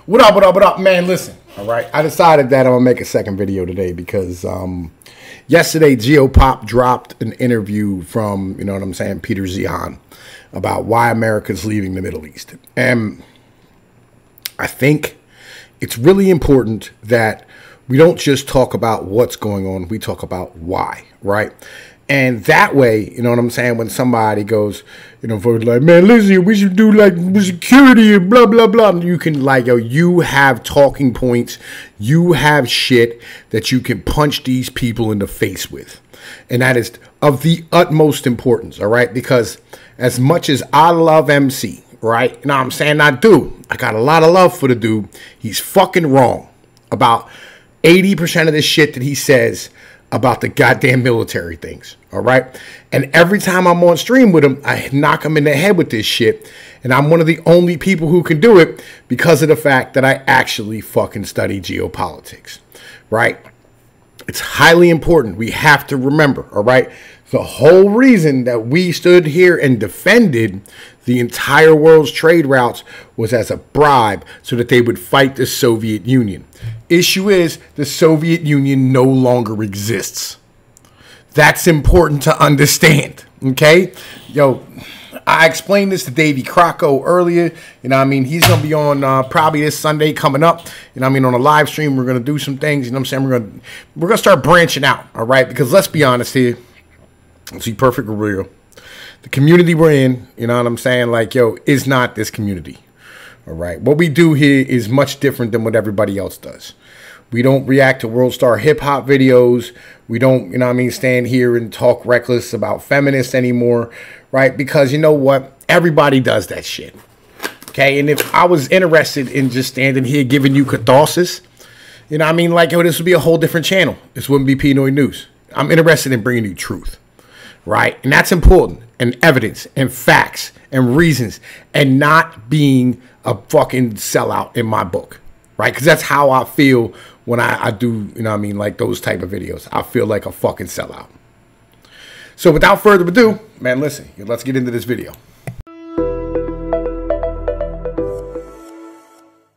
What up, what up, what up, man? Listen, all right. I decided that I'm going to make a second video today because yesterday GeoPop dropped an interview from, you know what I'm saying, Peter Zeihan about why America's leaving the Middle East. And I think it's really important that we don't just talk about what's going on, we talk about why, right? And that way, you know what I'm saying, when somebody goes, you know, for like, man, listen, we should do like security and blah, blah, blah. You can like, yo, you have talking points. You have shit that you can punch these people in the face with. And that is of the utmost importance, all right? Because as much as I love MC, right? You know what I'm saying? I do. I got a lot of love for the dude. He's fucking wrong about 80% of the shit that he says about the goddamn military things, all right? And every time I'm on stream with him, I knock him in the head with this shit, and I'm one of the only people who can do it because of the fact that I actually fucking study geopolitics, right? It's highly important. We have to remember, all right? The whole reason that we stood here and defended the entire world's trade routes was as a bribe so that they would fight the Soviet Union. Issue is the Soviet Union no longer exists. That's important to understand, okay? Yo, I explained this to Davey Crocco earlier. You know what I mean? He's going to be on probably this Sunday coming up. You know what I mean? On a live stream, we're going to do some things. You know what I'm saying? We're gonna start branching out, all right? Because let's be honest here. Let's be perfectly real. The community we're in, you know what I'm saying? Like, yo, is not this community. All right. What we do here is much different than what everybody else does. We don't react to World Star hip hop videos. We don't, you know what I mean, stand here and talk reckless about feminists anymore, right? Because you know what? Everybody does that shit. Okay. And if I was interested in just standing here giving you catharsis, you know what I mean? Like, yo, this would be a whole different channel. This wouldn't be Pnoid News. I'm interested in bringing you truth, right? And that's important. And evidence and facts and reasons and not being a fucking sellout in my book, right? Because that's how I feel when I do, you know what I mean, like those type of videos. I feel like a fucking sellout. So without further ado, man, listen, let's get into this video.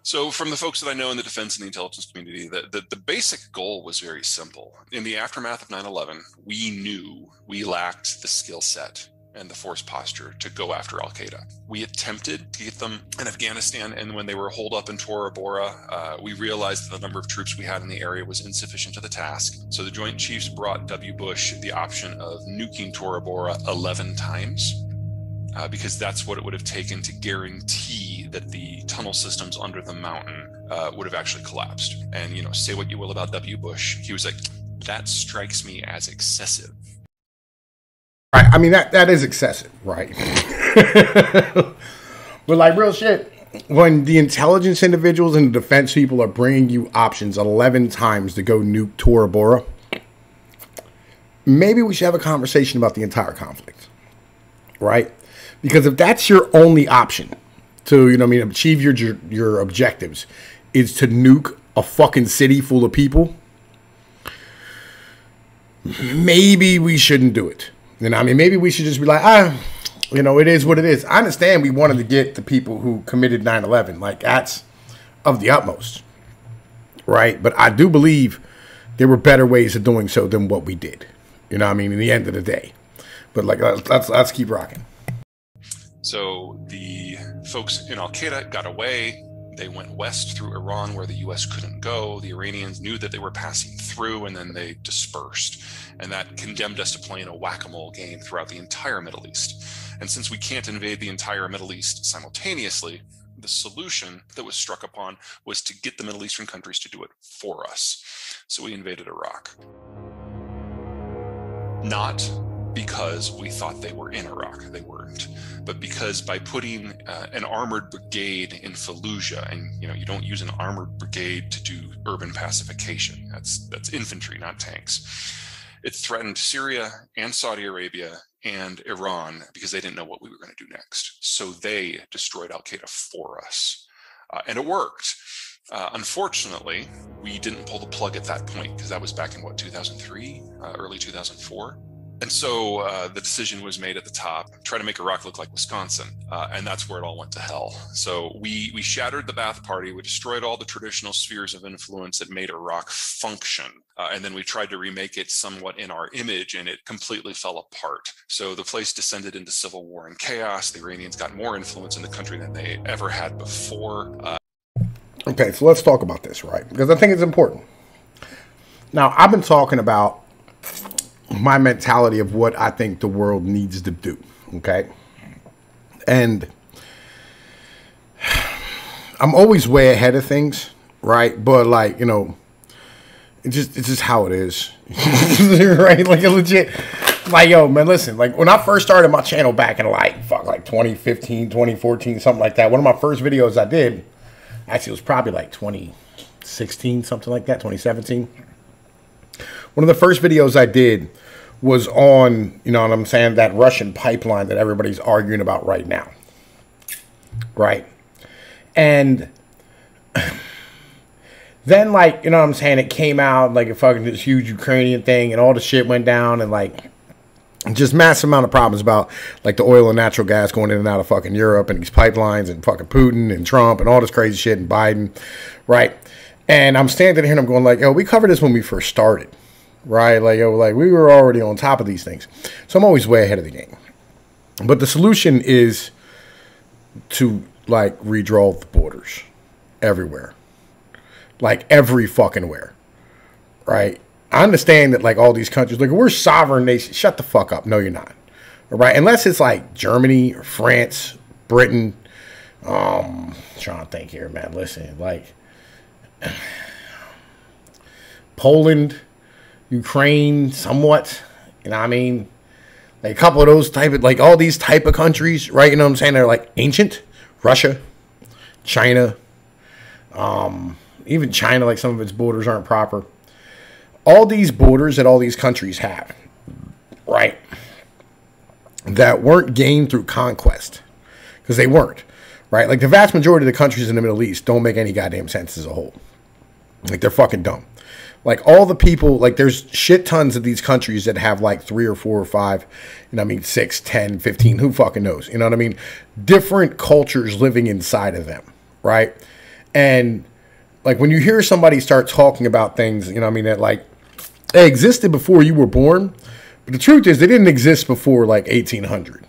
So from the folks that I know in the defense and the intelligence community, the basic goal was very simple. In the aftermath of 9/11, we knew we lacked the skill set and the force posture to go after al-Qaeda. We attempted to get them in Afghanistan, and when they were holed up in Tora Bora, we realized that the number of troops we had in the area was insufficient to the task. So the Joint Chiefs brought W. Bush the option of nuking Tora Bora 11 times, because that's what it would have taken to guarantee that the tunnel systems under the mountain would have actually collapsed. And, you know, say what you will about W. Bush, he was like, that strikes me as excessive. Right, I mean, that is excessive, right? But like real shit, when the intelligence individuals and the defense people are bringing you options 11 times to go nuke Tora Bora, maybe we should have a conversation about the entire conflict, right? Because if that's your only option to, you know what I mean, achieve your objectives is to nuke a fucking city full of people, maybe we shouldn't do it. You know, I mean, maybe we should just be like, you know, it is what it is. I understand we wanted to get the people who committed 9/11. Like, that's of the utmost, right? But I do believe there were better ways of doing so than what we did. You know what I mean? In the end of the day. But, like, let's keep rocking. So the folks in al-Qaeda got away. They went west through Iran where the U.S. couldn't go. The Iranians knew that they were passing through, and then they dispersed. And that condemned us to playing a whack-a-mole game throughout the entire Middle East. And since we can't invade the entire Middle East simultaneously, the solution that was struck upon was to get the Middle Eastern countries to do it for us. So we invaded Iraq. Not because we thought they were in Iraq, they weren't, but because by putting an armored brigade in Fallujah, and you don't use an armored brigade to do urban pacification. That's infantry, not tanks. It threatened Syria and Saudi Arabia and Iran because they didn't know what we were going to do next. So they destroyed al-Qaeda for us, and it worked. Unfortunately, we didn't pull the plug at that point because that was back in 2003, early 2004. And so the decision was made at the top, try to make Iraq look like Wisconsin. And that's where it all went to hell. So we shattered the Ba'ath Party. We destroyed all the traditional spheres of influence that made Iraq function. And then we tried to remake it somewhat in our image, and it completely fell apart. So the place descended into civil war and chaos. The Iranians got more influence in the country than they ever had before. Okay, so let's talk about this, right? Because I think it's important. Now, I've been talking about my mentality of what I think the world needs to do, okay? And I'm always way ahead of things, right? But, like, you know, it's just how it is, right? Like, a legit, like, yo, man, listen, like, when I first started my channel back in, like 2015, 2014, something like that, one of my first videos I did, actually, it was probably, like, 2016, something like that, 2017. One of the first videos I did was on, you know what I'm saying, that Russian pipeline that everybody's arguing about right now. Right? And then, like, you know what I'm saying, it came out, like, a fucking this huge Ukrainian thing, and all the shit went down, and, like, just massive amount of problems about, like, the oil and natural gas going in and out of fucking Europe, and these pipelines, and fucking Putin, and Trump, and all this crazy shit, and Biden, right? And I'm standing here, and I'm going, like, yo, we covered this when we first started. Right, like we were already on top of these things, so I'm always way ahead of the game. But the solution is to, like, redraw the borders everywhere, like every fucking where. Right, I understand that, like, all these countries, like, we're sovereign nations. Shut the fuck up. No, you're not. All right, unless it's like Germany or France, Britain. I'm trying to think here, man. Listen, like Poland, Ukraine, somewhat, you know what I mean? Like, a couple of those type of, like, all these type of countries, right? You know what I'm saying? They're, like, ancient. Russia, China, even China, like, some of its borders aren't proper. All these borders that all these countries have, right, that weren't gained through conquest, because they weren't, right? Like, the vast majority of the countries in the Middle East don't make any goddamn sense as a whole. Like, they're fucking dumb. Like, all the people, like, there's shit tons of these countries that have, like, 3 or 4 or 5, you know what I mean, 6, 10, 15, who fucking knows, you know what I mean? Different cultures living inside of them, right? And, like, when you hear somebody start talking about things, you know what I mean, that, like, they existed before you were born, but the truth is they didn't exist before, like, 1800.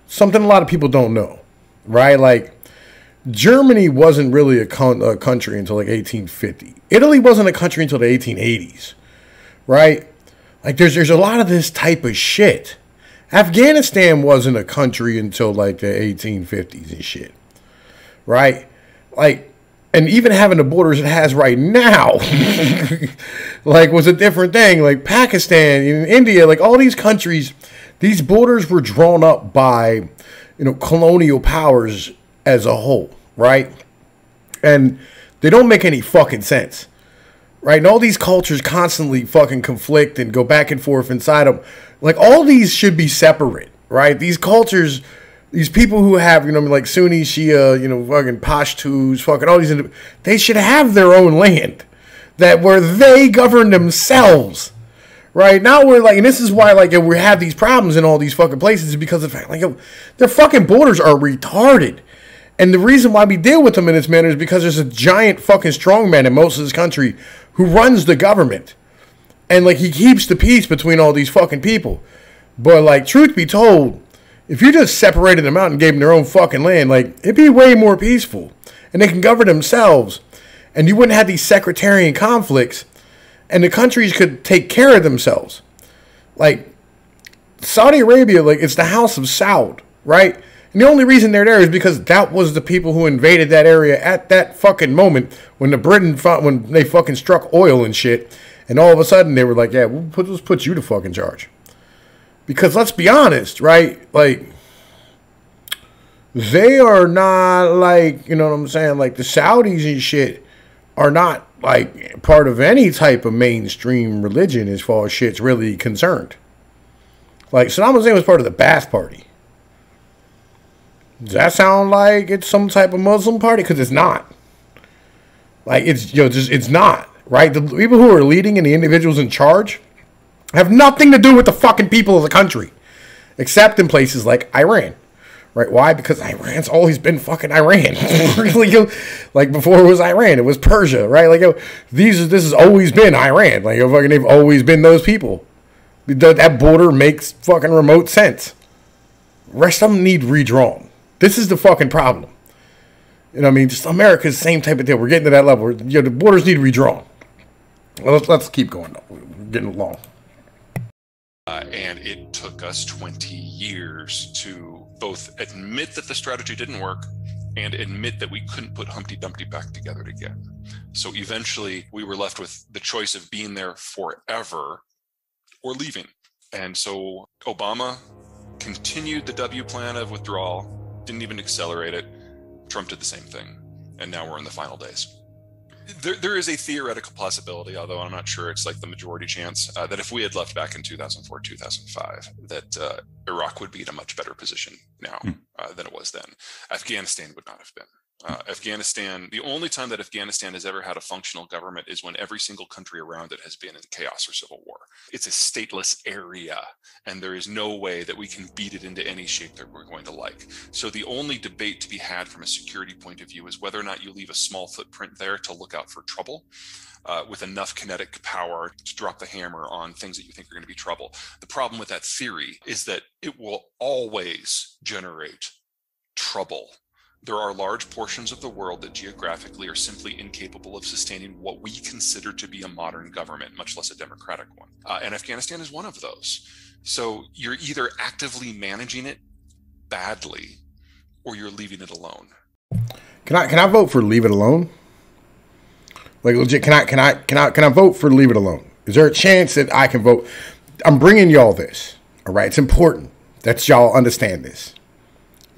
Something a lot of people don't know, right? Like, Germany wasn't really a country until, like, 1850. Italy wasn't a country until the 1880s, right? Like, there's a lot of this type of shit. Afghanistan wasn't a country until, like, the 1850s and shit, right? Like, and even having the borders it has right now, like, was a different thing. Like, Pakistan, India, like, all these countries, these borders were drawn up by, you know, colonial powers as a whole, right? And they don't make any fucking sense, right? And all these cultures constantly fucking conflict and go back and forth inside them. Like, all these should be separate, right? These cultures, these people who have, you know, like Sunni, Shia, you know, fucking Pashtuns, fucking all these, they should have their own land that where they govern themselves. Right now we're like, and this is why, like, we have these problems in all these fucking places, is because of the fact, like, their fucking borders are retarded. And the reason why we deal with them in this manner is because there's a giant fucking strongman in most of this country who runs the government. And, like, he keeps the peace between all these fucking people. But, like, truth be told, if you just separated them out and gave them their own fucking land, like, it'd be way more peaceful. And they can govern themselves. And you wouldn't have these sectarian conflicts. And the countries could take care of themselves. Like, Saudi Arabia, like, it's the House of Saud, right? And the only reason they're there is because that was the people who invaded that area at that fucking moment when when they fucking struck oil and shit. And all of a sudden they were like, yeah, let's put you to fucking charge. Because let's be honest, right? Like, they are not, like, you know what I'm saying? Like, the Saudis and shit are not, like, part of any type of mainstream religion as far as shit's really concerned. Like, Saddam Hussein was part of the Ba'ath Party. Does that sound like it's some type of Muslim party? Because it's not. Like, it's, you know, just, it's not, right? The people who are leading and the individuals in charge, Have nothing to do with the fucking people of the country, except in places like Iran. Right? Why? Because Iran's always been fucking Iran. Like before it was Iran, it was Persia, right? Like this has always been Iran. Like fucking they've always been those people. That border makes fucking remote sense. Rest of them need redrawn. This is the fucking problem. You know what I mean? Just America's the same type of deal. We're getting to that level. The borders need redrawn. Well, let's keep going. We're getting along. And it took us 20 years to both admit that the strategy didn't work and admit that we couldn't put Humpty Dumpty back together again. So eventually we were left with the choice of being there forever or leaving. And so Obama continued the W plan of withdrawal, didn't even accelerate it. Trump did the same thing. And now we're in the final days. There is a theoretical possibility, although I'm not sure it's like the majority chance, that if we had left back in 2004, 2005, that Iraq would be in a much better position now than it was then. Afghanistan would not have been. Afghanistan, the only time that Afghanistan has ever had a functional government is when every single country around it has been in chaos or civil war. It's a stateless area, and there is no way that we can beat it into any shape that we're going to like. So the only debate to be had from a security point of view is whether or not you leave a small footprint there to look out for trouble with enough kinetic power to drop the hammer on things that you think are going to be trouble. The problem with that theory is that it will always generate trouble. There are large portions of the world that geographically are simply incapable of sustaining what we consider to be a modern government, much less a democratic one. And Afghanistan is one of those. So you're either actively managing it badly or you're leaving it alone. Can I vote for leave it alone? Like legit, can I vote for leave it alone? Is there a chance that I can vote? I'm bringing y'all this, all right? It's important that y'all understand this.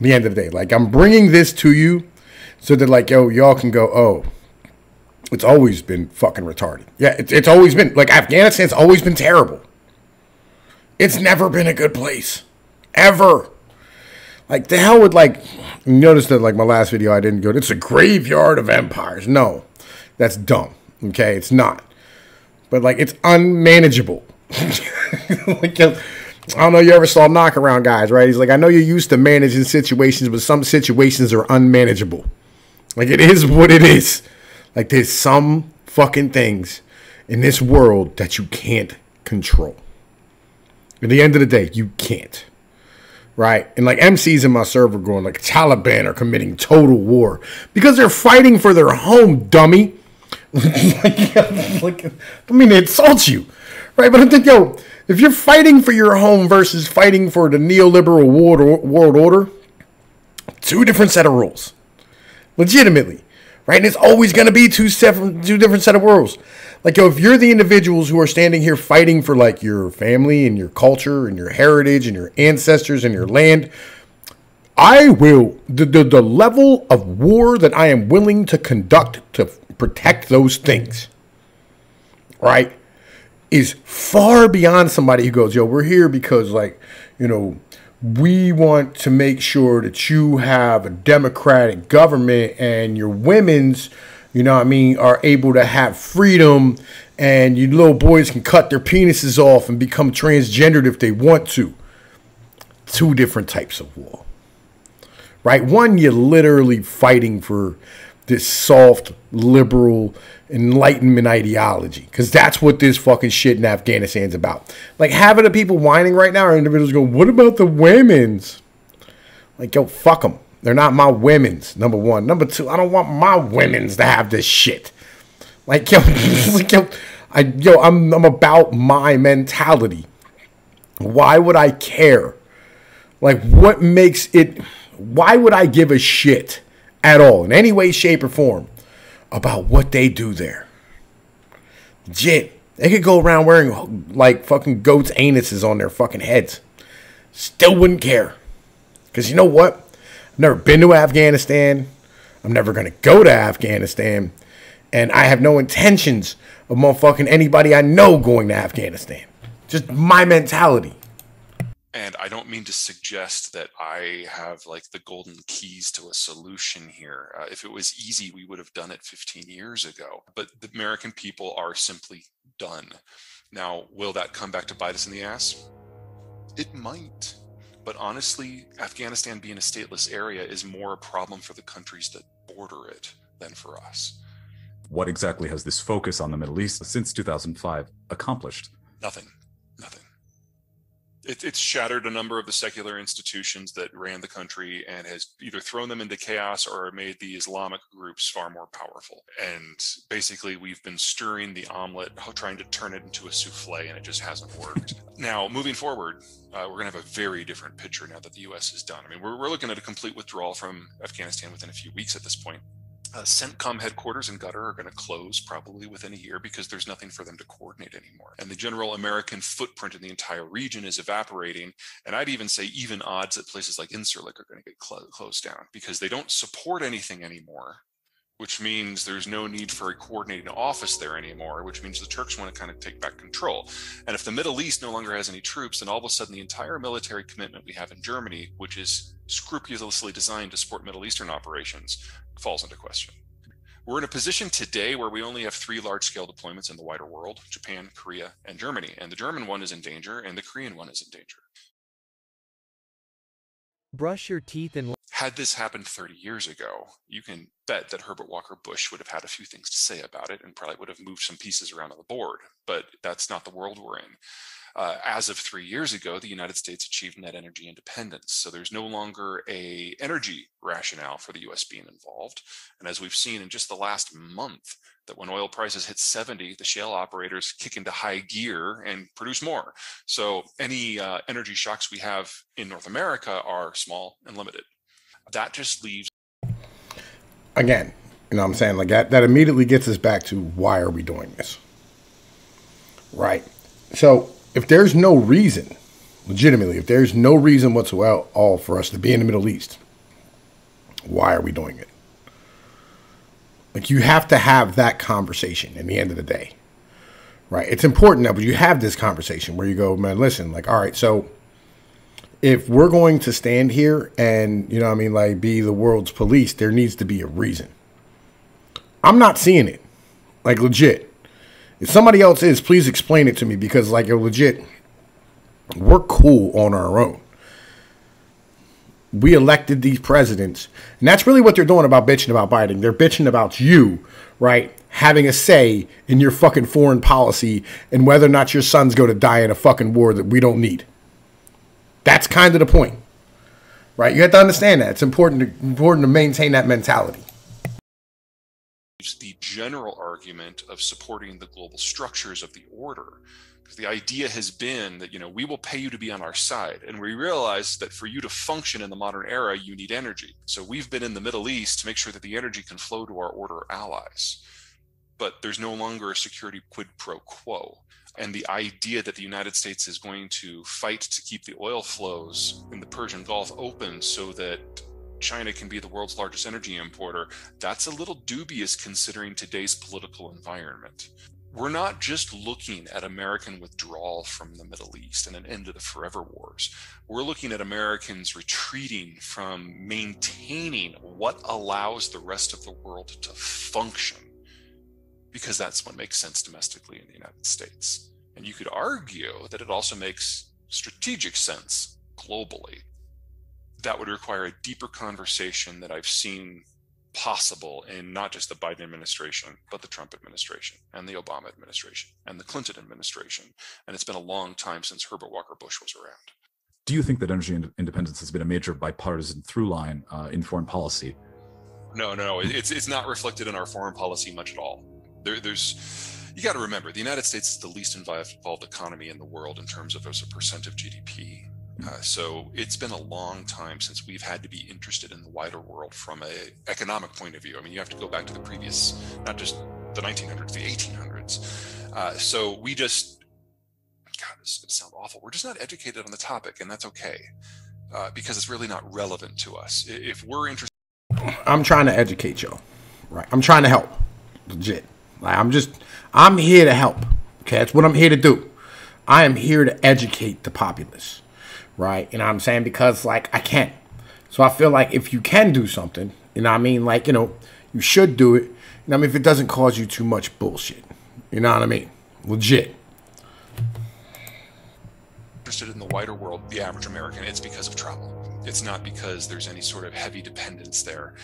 The end of the day, like I'm bringing this to you so that like y'all can go, oh, it's always been fucking retarded. Yeah, it's always been like Afghanistan's always been terrible. It's never been a good place ever. Like the hell with like you notice that like my last video I didn't go, it's a graveyard of empires. No, that's dumb. Okay, it's not. But like it's unmanageable. Like I don't know, you ever saw Knockaround Guys, right? He's like, I know you're used to managing situations, but some situations are unmanageable. Like, it is what it is. Like, there's some fucking things in this world that you can't control. At the end of the day, you can't. Right? And, like, MCs in my server going, like, Taliban are committing total war because they're fighting for their home, dummy. Like, I mean, they insult you. Right? But I'm thinking, if you're fighting for your home versus fighting for the neoliberal world order, two different set of rules. Legitimately. Right? And it's always going to be two different set of rules. Like, if you're the individuals who are standing here fighting for, like, your family and your culture and your heritage and your ancestors and your land, I will, the level of war that I am willing to conduct to protect those things, right, is far beyond somebody who goes, yo, we're here because, like, you know, we want to make sure that you have a democratic government and your women's, you know what I mean, are able to have freedom and you little boys can cut their penises off and become transgendered if they want to. Two different types of war. Right? One, you're literally fighting for this soft, liberal, enlightenment ideology. Because that's what this fucking shit in Afghanistan's about. Like, half of the people whining right now are individuals going, what about the women's? Like, yo, fuck them. They're not my women's, number one. Number two, I don't want my women's to have this shit. Like, yo, I'm about my mentality. Why would I care? Like, what makes it... Why would I give a shit at all, in any way, shape, or form, about what they do there? Legit. They could go around wearing, like, fucking goats' anuses on their fucking heads. Still wouldn't care. Because you know what? I've never been to Afghanistan. I'm never going to go to Afghanistan. And I have no intentions of motherfucking anybody I know going to Afghanistan. Just my mentality. And I don't mean to suggest that I have like the golden keys to a solution here. If it was easy, we would have done it 15 years ago. But the American people are simply done. Now, will that come back to bite us in the ass? It might. But honestly, Afghanistan being a stateless area is more a problem for the countries that border it than for us. What exactly has this focus on the Middle East since 2005 accomplished? Nothing. Nothing. It's shattered a number of the secular institutions that ran the country and has either thrown them into chaos or made the Islamic groups far more powerful. And basically, we've been stirring the omelet, trying to turn it into a souffle, and it just hasn't worked. Now, moving forward, we're going to have a very different picture now that the U.S. is done. I mean, we're looking at a complete withdrawal from Afghanistan within a few weeks at this point. CENTCOM headquarters in Qatar are going to close probably within a year because there's nothing for them to coordinate anymore. And the general American footprint in the entire region is evaporating. And I'd even say even odds that places like Incirlik are going to get closed down because they don't support anything anymore, which means there's no need for a coordinating office there anymore, which means the Turks want to kind of take back control. And if the Middle East no longer has any troops, then all of a sudden the entire military commitment we have in Germany, which is scrupulously designed to support Middle Eastern operations, falls into question. We're in a position today where we only have 3 large-scale deployments in the wider world: Japan, Korea, and Germany. And the German one is in danger, and the Korean one is in danger. Brush your teeth and... Had this happened 30 years ago, you can bet that Herbert Walker Bush would have had a few things to say about it and probably would have moved some pieces around on the board. But that's not the world we're in. As of 3 years ago, the United States achieved net energy independence. So there's no longer an energy rationale for the U.S. being involved. And as we've seen in just the last month, that when oil prices hit 70, the shale operators kick into high gear and produce more. So any energy shocks we have in North America are small and limited. That just leaves... Again, you know what I'm saying? Like that immediately gets us back to why are we doing this? Right. So if there's no reason, legitimately, if there's no reason whatsoever all for us to be in the Middle East, why are we doing it? Like, you have to have that conversation in the end of the day, right? It's important that you have this conversation where you go, man, listen, like, all right, so if we're going to stand here and, you know what I mean, like, be the world's police, there needs to be a reason. I'm not seeing it, like, legit. If somebody else is, please explain it to me, because, like, you're legit, we're cool on our own. We elected these presidents, and that's really what they're doing about bitching about Biden. They're bitching about you, right, having a say in your fucking foreign policy and whether or not your sons go to die in a fucking war that we don't need. That's kind of the point, right? You have to understand that. It's important to maintain that mentality. The general argument of supporting the global structures of the order. Because the idea has been that, you know, we will pay you to be on our side. And we realize that for you to function in the modern era, you need energy. So we've been in the Middle East to make sure that the energy can flow to our order allies. But there's no longer a security quid pro quo. And the idea that the United States is going to fight to keep the oil flows in the Persian Gulf open so that China can be the world's largest energy importer, that's a little dubious considering today's political environment. We're not just looking at American withdrawal from the Middle East and an end to the forever wars. We're looking at Americans retreating from maintaining what allows the rest of the world to function, because that's what makes sense domestically in the United States. And you could argue that it also makes strategic sense globally. That would require a deeper conversation that I've seen possible in not just the Biden administration, but the Trump administration and the Obama administration and the Clinton administration. And it's been a long time since Herbert Walker Bush was around. Do you think that energy independence has been a major bipartisan through line in foreign policy? No, it's not reflected in our foreign policy much at all. You got to remember, the United States is the least involved economy in the world in terms of as a percent of GDP. So it's been a long time since we've had to be interested in the wider world from an economic point of view. I mean, you have to go back to the previous, not just the 1900s, the 1800s. So we just, God, this is going to sound awful. We're just not educated on the topic, and that's okay, because it's really not relevant to us. If we're interested, I'm trying to educate y'all, right? I'm trying to help, legit. Like, I'm here to help. Okay, that's what I'm here to do. I am here to educate the populace. Right, you know what I'm saying? Because, like, I can. So I feel like if you can do something, you know what I mean? Like, you know, you should do it. You know what I mean? If it doesn't cause you too much bullshit. You know what I mean? Legit. interested in the wider world, the average American, it's because of travel. It's not because there's any sort of heavy dependence there.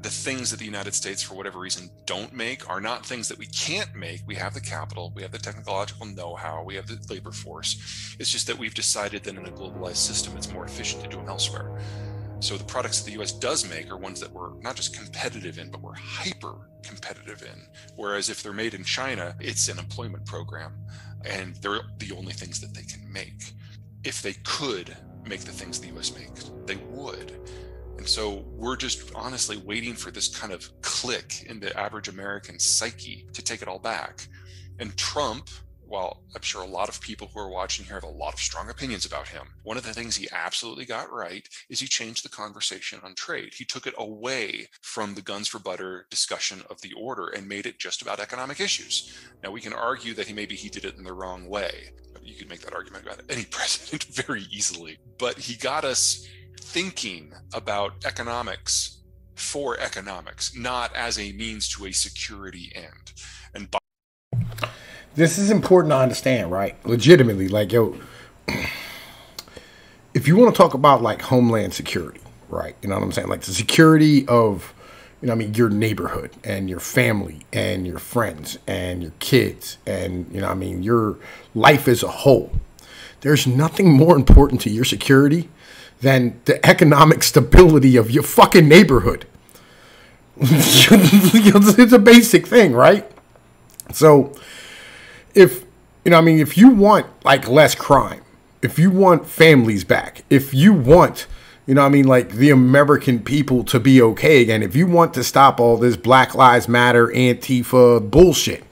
The things that the United States, for whatever reason, don't make are not things that we can't make. We have the capital, we have the technological know-how, we have the labor force. It's just that we've decided that in a globalized system, it's more efficient to do them elsewhere. So the products that the US does make are ones that we're not just competitive in, but we're hyper competitive in. Whereas if they're made in China, it's an employment program, and they're the only things that they can make. If they could make the things the US makes, they would. And so we're just honestly waiting for this kind of click in the average American psyche to take it all back. And Trump, while I'm sure a lot of people who are watching here have a lot of strong opinions about him, one of the things he absolutely got right is he changed the conversation on trade. He took it away from the guns for butter discussion of the order and made it just about economic issues. Now, we can argue that he did it in the wrong way. You could make that argument about any president very easily. But he got us thinking about economics for economics, not as a means to a security end. And this is important to understand, right? Legitimately, like, yo, if you want to talk about like homeland security, right? You know what I'm saying? Like the security of, you know what I mean, your neighborhood and your family and your friends and your kids and, you know what I mean, your life as a whole. There's nothing more important to your security than the economic stability of your fucking neighborhood. It's a basic thing, right? So if, you know what I mean, if you want like less crime, if you want families back, if you want, you know what I mean, like the American people to be okay again, if you want to stop all this Black Lives Matter, Antifa bullshit,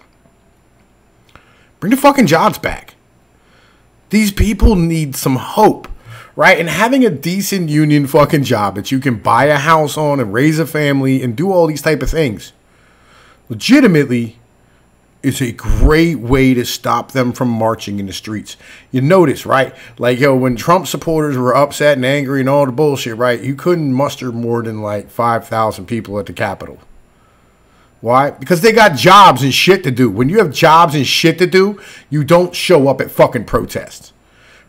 bring the fucking jobs back. These people need some hope, right? And having a decent union fucking job that you can buy a house on and raise a family and do all these type of things, legitimately, is a great way to stop them from marching in the streets. You notice, right? Like, yo, when Trump supporters were upset and angry and all the bullshit, right? You couldn't muster more than like 5,000 people at the Capitol. Why? Because they got jobs and shit to do. When you have jobs and shit to do, you don't show up at fucking protests,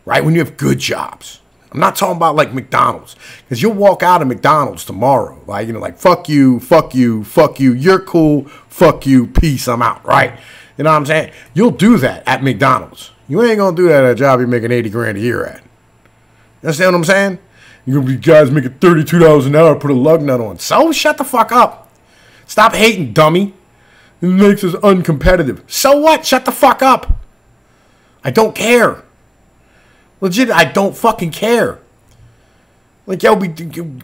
right? When you have good jobs. I'm not talking about like McDonald's, because you'll walk out of McDonald's tomorrow, like, you know, like, fuck you, fuck you, fuck you, you're cool, fuck you, peace, I'm out, right? You know what I'm saying? You'll do that at McDonald's. You ain't gonna do that at a job you're making 80 grand a year at. You understand what I'm saying? You're gonna be guys making $32 an hour, put a lug nut on. So shut the fuck up. Stop hating, dummy. It makes us uncompetitive. So what? Shut the fuck up. I don't care. Legit, I don't fucking care. Like, yo,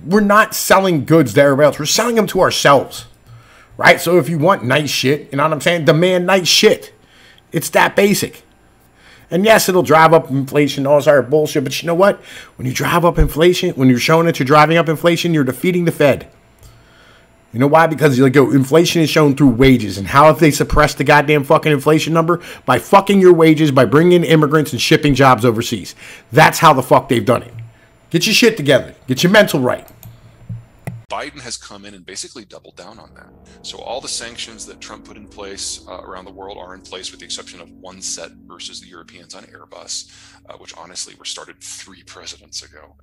we're not selling goods to everybody else. We're selling them to ourselves, right? So if you want nice shit, you know what I'm saying? Demand nice shit. It's that basic. And yes, it'll drive up inflation, all this other bullshit. But you know what? When you drive up inflation, when you're showing that you're driving up inflation, you're defeating the Fed. You know why? Because like, yo, inflation is shown through wages. And how have they suppressed the goddamn fucking inflation number? By fucking your wages, by bringing in immigrants and shipping jobs overseas. That's how the fuck they've done it. Get your shit together. Get your mental right. Biden has come in and basically doubled down on that. So all the sanctions that Trump put in place around the world are in place, with the exception of one set versus the Europeans on Airbus, which honestly were started 3 presidents ago.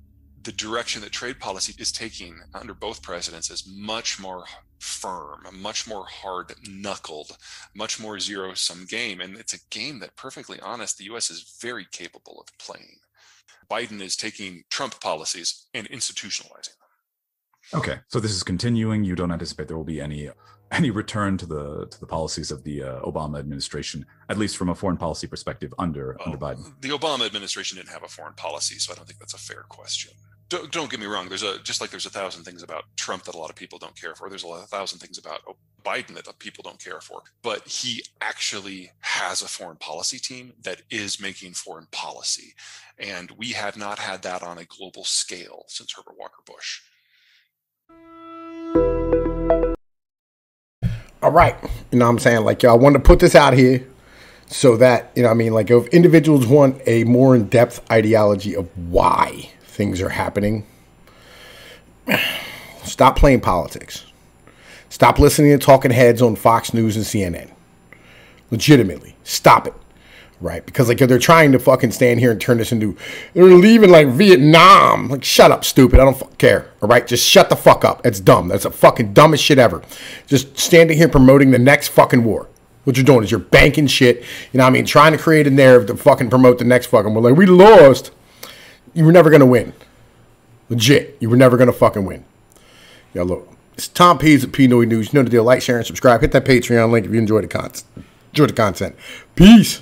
The direction that trade policy is taking under both presidents is much more firm, much more hard-knuckled, much more zero-sum game. And it's a game that, perfectly honest, the U.S. is very capable of playing. Biden is taking Trump policies and institutionalizing them. Okay, so this is continuing. You don't anticipate there will be any return to the policies of the Obama administration, at least from a foreign policy perspective under Biden? The Obama administration didn't have a foreign policy, so I don't think that's a fair question. Don't get me wrong. Just like there's 1,000 things about Trump that a lot of people don't care for. There's 1,000 things about Biden that people don't care for. But he actually has a foreign policy team that is making foreign policy, and we have not had that on a global scale since Herbert Walker Bush. All right. You know what I'm saying? Like, yo, I wanted to put this out here so that, you know what I mean, like, if individuals want a more in-depth ideology of why things are happening, stop playing politics. Stop listening to talking heads on Fox News and CNN. Legitimately. Stop it. right? Because like they're trying to fucking stand here and turn this into, they're leaving like Vietnam. Like, shut up, stupid. I don't care. All right, just shut the fuck up. It's dumb. That's the fucking dumbest shit ever. Just standing here promoting the next fucking war. What you're doing is you're banking shit. You know what I mean? Trying to create a narrative to fucking promote the next fucking war. Like, we lost. You were never gonna win. Legit, you were never gonna fucking win. Yo, look, it's Tom Pease at Pnoid News. You know the deal. Like, share, and subscribe. Hit that Patreon link if you enjoy the content. Peace.